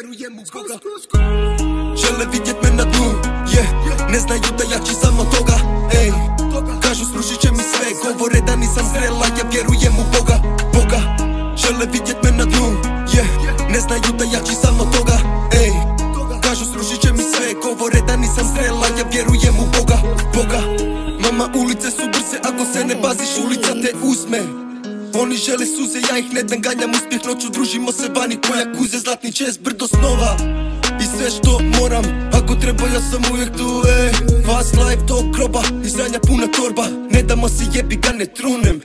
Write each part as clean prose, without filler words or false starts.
vjerujem u Boga. Žele vidjet me na dnu, ne znaju da jači sam od toga. Ej, kažu srušit će mi sve, govore da nisam zrela, ja vjerujem u Boga. Žele vidjet me na dnu, ne znaju da jači sam od toga. Ej, kažu srušit će mi sve, govore da nisam zrela, ja vjerujem u Boga. Mama, ulice su brze, ako se ne baziš ulica te uzme. Oni žele suze, ja ih ne dam, ganjam uspjeh noću, družimo se vani koja kuze, zlatni čest, brdo snova i sve što moram, ako treba ja sam uvijek tu, fast life, to kroba i sranja puna torba, ne damo se jebi ga ne trunem.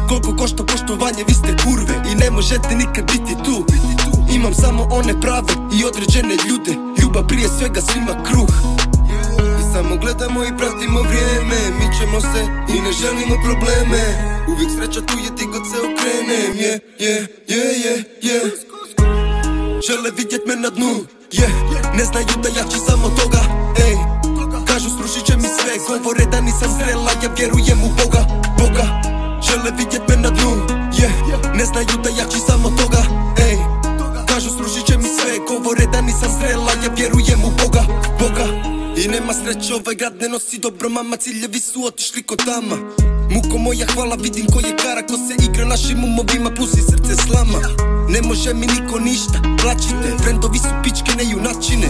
Koliko košta poštovanje, vi ste kurve i ne možete nikad biti tu. Imam samo one prave i određene ljude, ljubav prije svega svima kruh. I samo gledamo i pratimo vrijeme, mičemo se i ne želimo probleme. Uvijek sreća tu je ti god se okrenem, Žele vidjet me na dnu, ne znaju da jači sam od toga. Ej, kažu srušit će mi sve, govore da nisam zrela, ja vjerujem u Boga. Žele vidjet me na dnu, ne znaju da jači sam od toga. Ej, kažu srušit će mi sve, govore da nisam zrela, ja vjerujem u Boga. I nema sreće, ovaj grad ne nosi dobro, mama, ciljevi su otišli kod tama. Muko moja, hvala, vidim ko je kara, ko se igra našim umovima, pusi srce slama. Ne može mi niko ništa, plaćite, frendovi su pičke, ne junačine.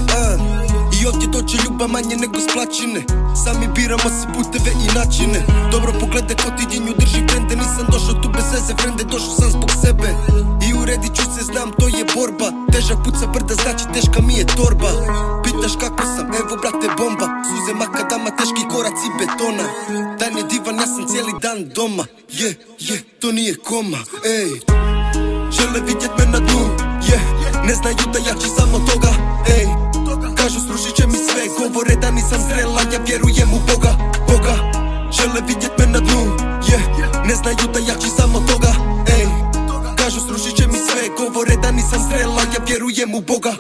I ovdje dođe ljubav manje nego splačine, sami biramo se puteve i načine. Dobro pogledaj ko ti dinju drži frende, nisam došao tu bez veze frende, došao sam zbog sebe. I uredit ću se, znam, to je borba, težak put sa brda, znači teška mi je torba. Pitaš kako sam, evo brate bomba, suze makadama, teški koraci betona. Dan je divan, ja sam cijeli dan doma, to nije koma, ej. Žele vidjet me na dnu, ne znaju da jači sam od toga. Ej, kažu srušit će mi sve, govore da nisam zrela, ja vjerujem u Boga. Žele vidjet me na dnu, ne znaju da jači sam od toga. Ej, kažu srušit će mi sve, govore da nisam zrela, ja vjerujem u Boga.